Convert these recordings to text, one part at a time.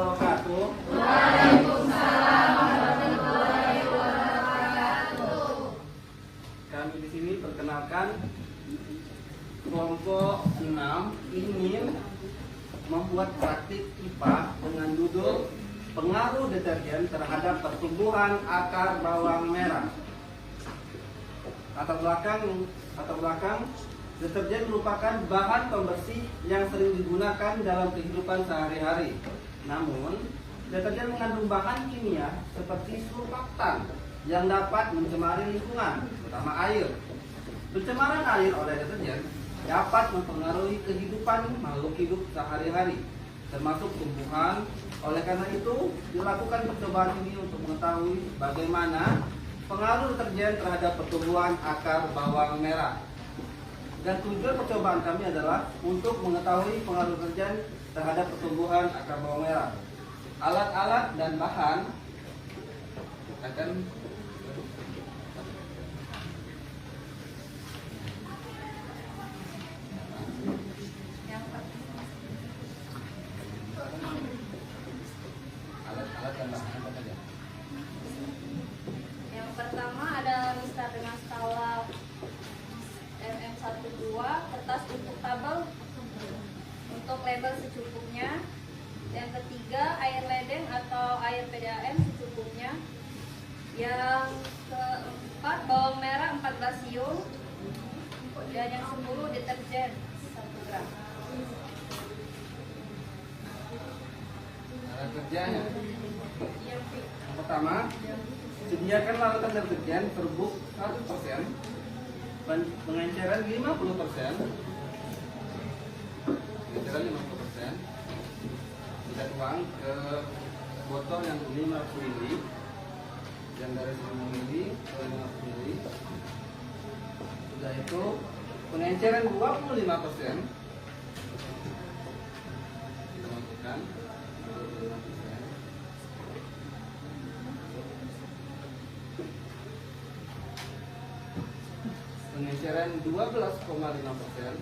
wabarakatuh. Waalaikumsalam warahmatullahi wabarakatuh. Kami di sini perkenalkan kelompok 6 ingin membuat praktik IPA dengan judul pengaruh deterjen terhadap pertumbuhan akar bawang merah. Latar belakang, deterjen merupakan bahan pembersih yang sering digunakan dalam kehidupan sehari-hari. Namun, deterjen mengandung bahan kimia seperti surfaktan yang dapat mencemari lingkungan, terutama air. Pencemaran air oleh deterjen dapat mempengaruhi kehidupan makhluk hidup sehari-hari, termasuk tumbuhan. Oleh karena itu, dilakukan percobaan ini untuk mengetahui bagaimana pengaruh deterjen terhadap pertumbuhan akar bawang merah. Dan tujuan percobaan kami adalah untuk mengetahui pengaruh deterjen terhadap pertumbuhan akar bawang merah. Alat-alat dan bahan akan Yang pertama ada mistar dengan skala MM12, kertas untuk tabel untuk label secukupnya. Yang ketiga air ledeng atau air PDAM secukupnya. Yang keempat bawang merah 14 siung. Dan yang 10 deterjen 1 gram. cara kerjanya. Yang pertama, sediakan larutan deterjen serbuk 1%, pengenceran 50%, kita tuang ke botol yang 50 ml, yang dari 10 ml ke 50 ml. Sudah itu pengenceran 25%, kita masukkan 25%. Pengenceran 12,5%.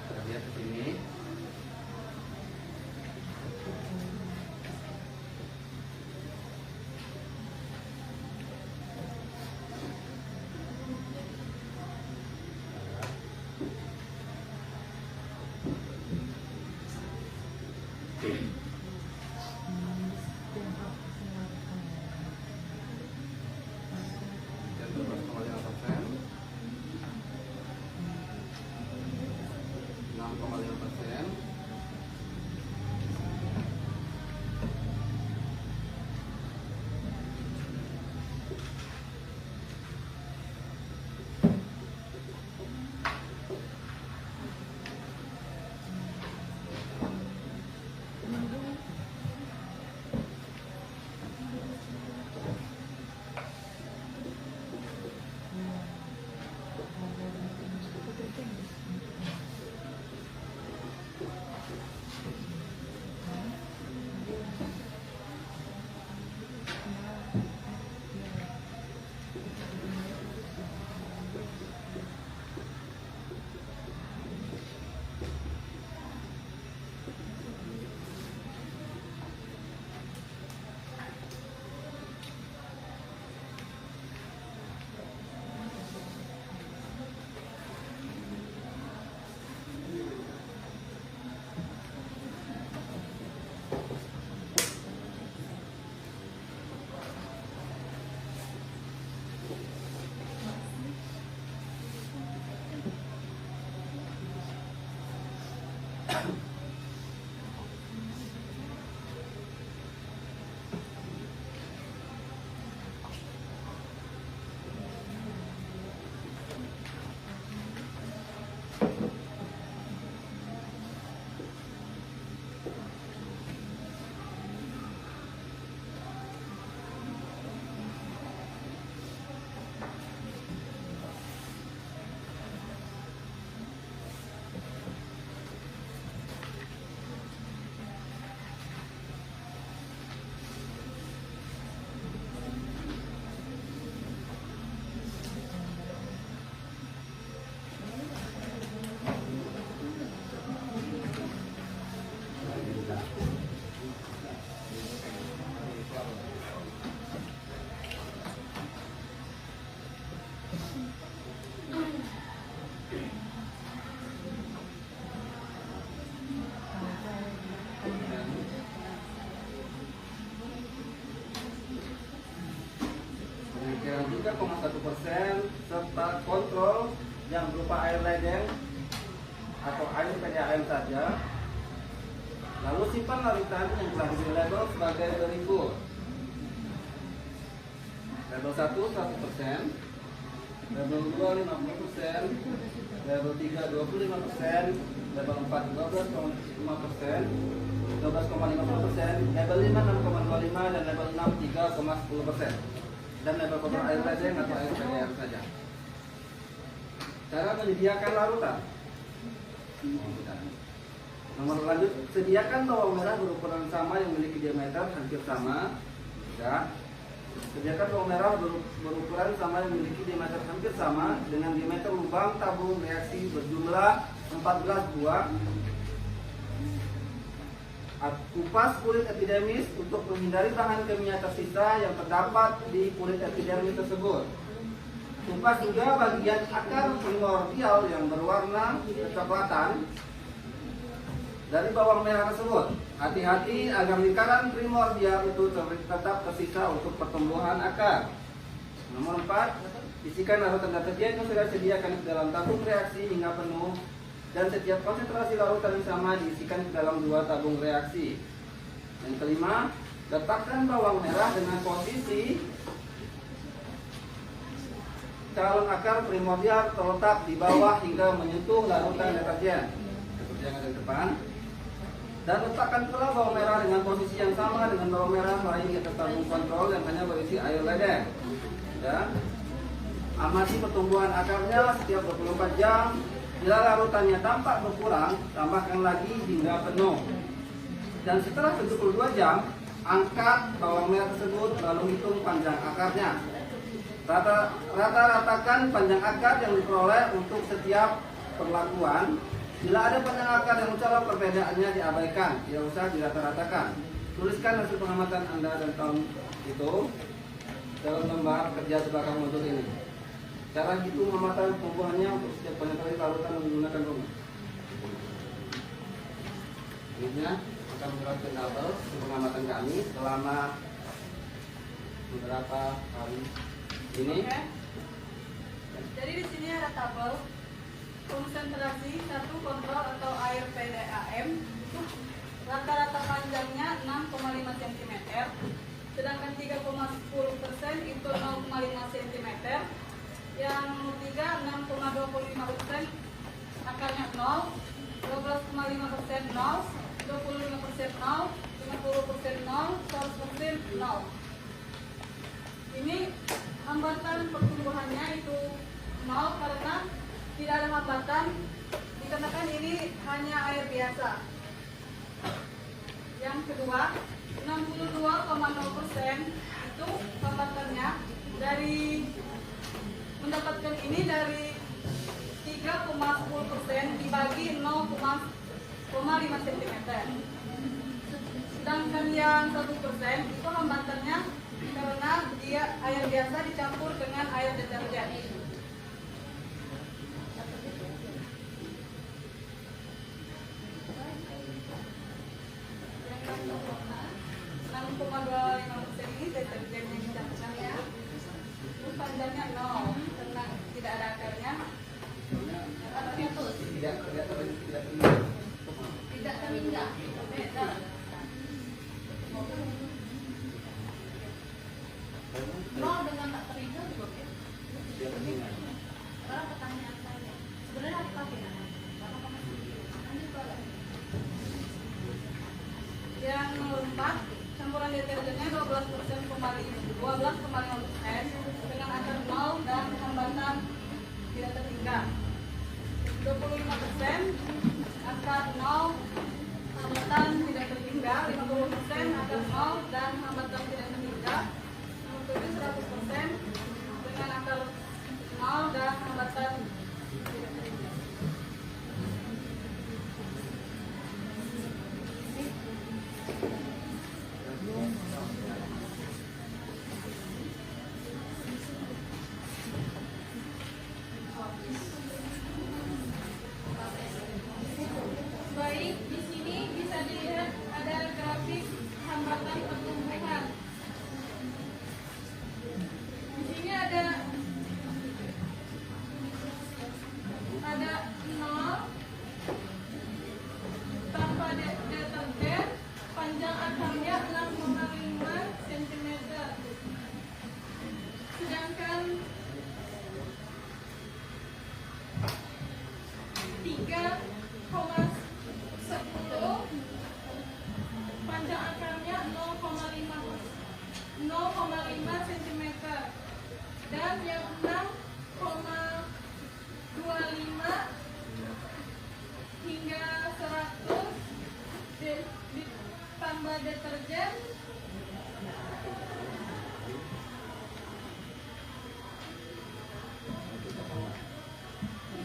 Kita lihat ke sini. perkiraan 3,1% serta kontrol yang berupa air ledeng atau air PDAM saja. Lalu simpan larutan yang telah dilabel sebagai berikut. Label 1 100%, label 2 50%, label 3 25%, label 4 12,5%, 12,50%, label 5 6,25%, dan label 6 3,10%. Dan label kotor air ledeng atau air PDAM saja. Cara menyediakan larutan. Nomor lanjut, sediakan bawang merah berukuran sama yang memiliki diameter hampir sama. Ya. Sediakan bawang merah berukuran sama yang memiliki diameter hampir sama dengan diameter lubang tabung reaksi berjumlah 14 buah. Kupas kulit epidermis untuk menghindari bahan kimia tersisa yang terdapat di kulit epidermis tersebut. Kupas juga bagian akar primordial yang berwarna kecoklatan dari bawang merah tersebut. Hati-hati agar lingkaran primordial itu tetap tersisa untuk pertumbuhan akar. Nomor 4, isikan larutan deterjen yang sudah disediakan ke dalam tabung reaksi hingga penuh, dan setiap konsentrasi larutan yang sama diisikan ke dalam 2 tabung reaksi. Yang kelima, letakkan bawang merah dengan posisi calon akar primordial terletak di bawah hingga menyentuh larutan deterjen seperti yang ada di depan. Dan letakkan pula bawang merah dengan posisi yang sama dengan bawang merah lain ke tabung kontrol yang hanya berisi air ledeng. Ya. Amati pertumbuhan akarnya setiap 24 jam. Bila larutannya tampak berkurang, tambahkan lagi hingga penuh. Dan setelah 72 jam, angkat bawang merah tersebut lalu hitung panjang akarnya. Rata-ratakan panjang akar yang diperoleh untuk setiap perlakuan. Bila ada panjang akar yang mencolok, perbedaannya diabaikan, tidak usah dirata-ratakan. Tuliskan hasil pengamatan Anda dan tahun itu dalam lembar kerja di belakang modul ini. Cara hitung pengamatan pertumbuhannya untuk setiap penetrasi larutan menggunakan rumus. Selanjutnya akan menerapkan tabel pengamatan kami selama beberapa hari ini. Oke. Jadi di sini ada tabel konsentrasi 1 kontrol atau air PDAM. Rata-rata panjangnya 6,5 cm, sedangkan 3,10% itu 0,5 cm. Yang 3 6,25%, akarnya 0, 12,5% 0, 25% 0, 50% 0, 100% 0. Ini hambatan pertumbuhannya itu 0 karena tidak ada hambatan, dikarenakan ini hanya air biasa. Yang kedua, 62,0% itu hambatannya dari mendapatkan ini dari 3,10% dibagi 0,5 cm. Sedangkan yang 1% itu hambatannya karena dia air biasa dicampur dengan air deterjen. Ini deterjen yang dicampurkan ya. Panjangnya 0 karena tidak ada akarnya. Tidak terhingga. Beda. Nol dengan tak terhingga juga beda. Sekarang pertanyaan saya, sebenarnya apa bedanya? Yang 4, campuran deterjennya 12,5% dengan akar 0 dan hambatan tidak terhingga. 25% akar 0, hambatan tidak terhingga. 50% akar 0 dan hambatan tidak terhingga. 100% dengan akar 0 dan hambatan tidak terhingga. Baik, cm dan yang 6,25 hingga 100 ditambah deterjen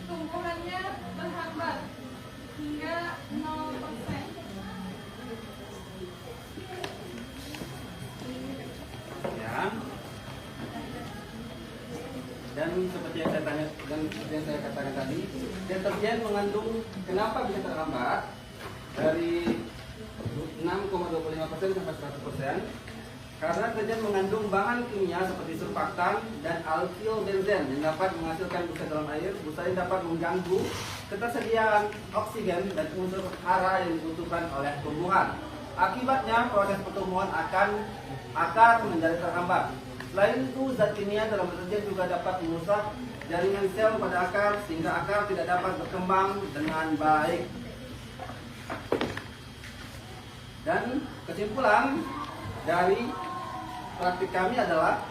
tumbuhannya berhambat hingga 0%. Ya. Dan seperti yang saya tanya dan seperti yang saya katakan tadi, deterjen mengandung, kenapa bisa terhambat dari 6,25% sampai 100%? Karena deterjen mengandung bahan kimia seperti surfaktan dan alkyl benzen yang dapat menghasilkan busa dalam air. Busa ini dapat mengganggu ketersediaan oksigen dan unsur hara yang dibutuhkan oleh tumbuhan. Akibatnya proses pertumbuhan akar menjadi terhambat. Selain itu, zat kimia dalam deterjen juga dapat merusak jaringan sel pada akar sehingga akar tidak dapat berkembang dengan baik. Dan kesimpulan dari praktik kami adalah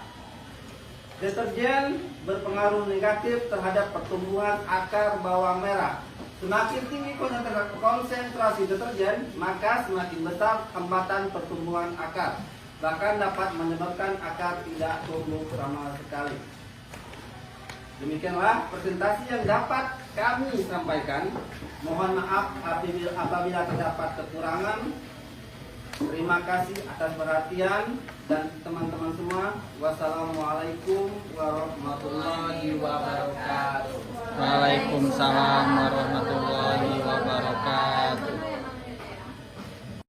deterjen berpengaruh negatif terhadap pertumbuhan akar bawang merah. Semakin tinggi konsentrasi deterjen, maka semakin besar hambatan pertumbuhan akar. Bahkan dapat menyebabkan akar tidak tumbuh sama sekali. Demikianlah presentasi yang dapat kami sampaikan. Mohon maaf apabila terdapat kekurangan. Terima kasih atas perhatian dan teman-teman semua. Wassalamualaikum warahmatullahi wabarakatuh. Waalaikumsalam warahmatullahi wabarakatuh.